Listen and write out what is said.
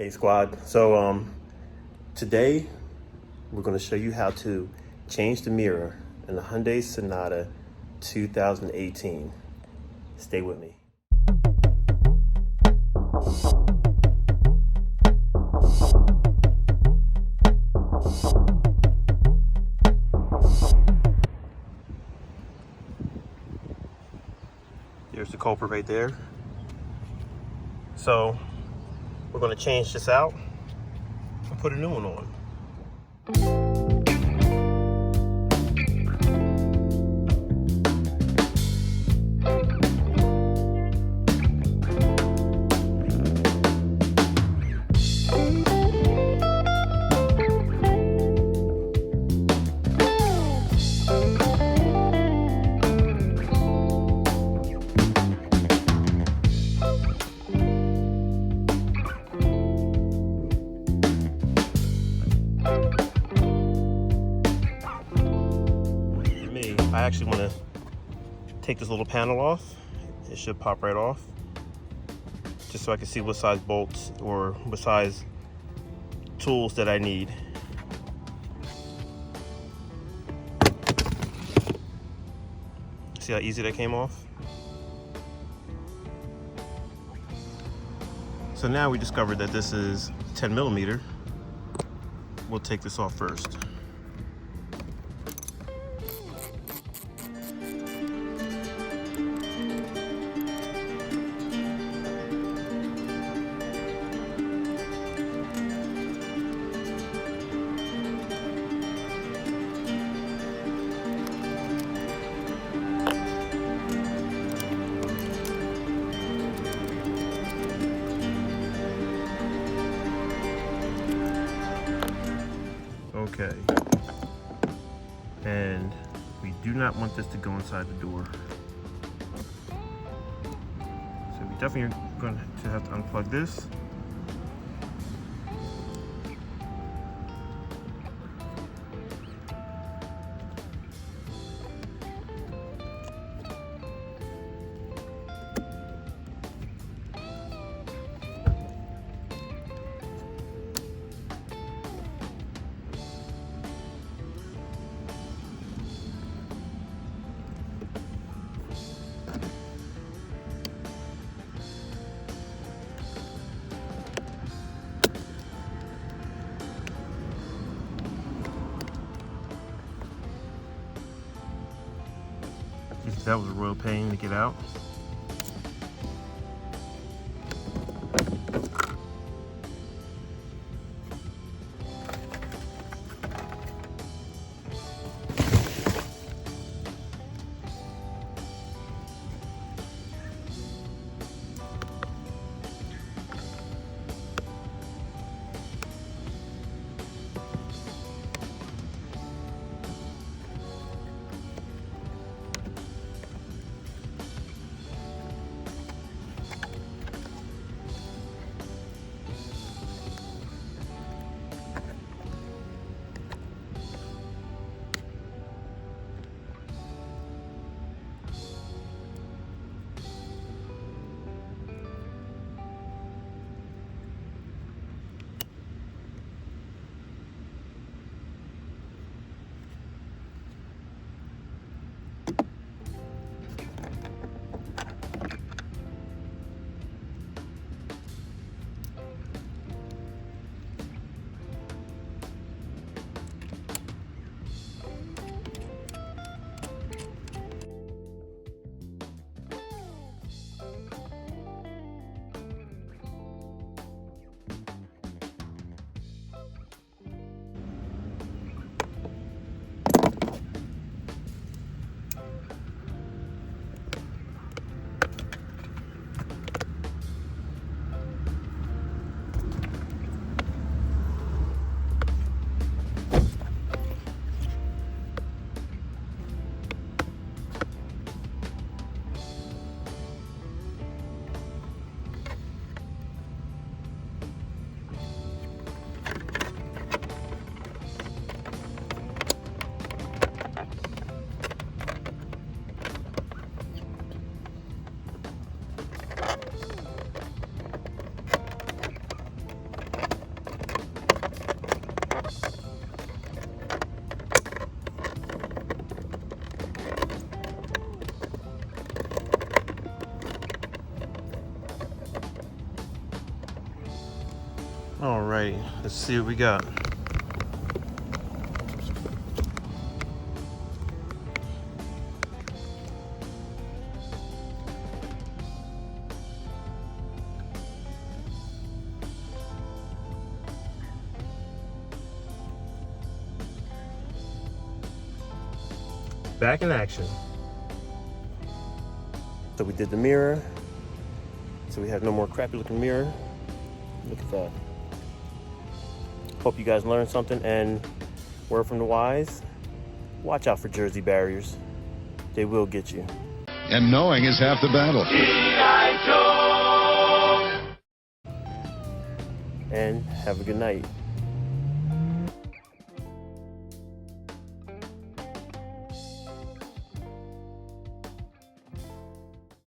Hey squad, so today we're going to show you how to change the mirror in the Hyundai Sonata 2018. Stay with me. There's the culprit right there. So we're going to change this out and put a new one on. I actually want to take this little panel off. It should pop right off, just so I can see what size bolts or what size tools that I need. See how easy that came off? So now we discovered that this is 10 millimeter. We'll take this off first. Okay, and we do not want this to go inside the door. So we definitely are going to have to unplug this. That was a real pain to get out. All right, let's see what we got. Back in action. So we did the mirror. So we have no more crappy looking mirror. Look at that. Hope you guys learned something, and word from the wise, watch out for Jersey barriers. They will get you. And knowing is half the battle. And have a good night.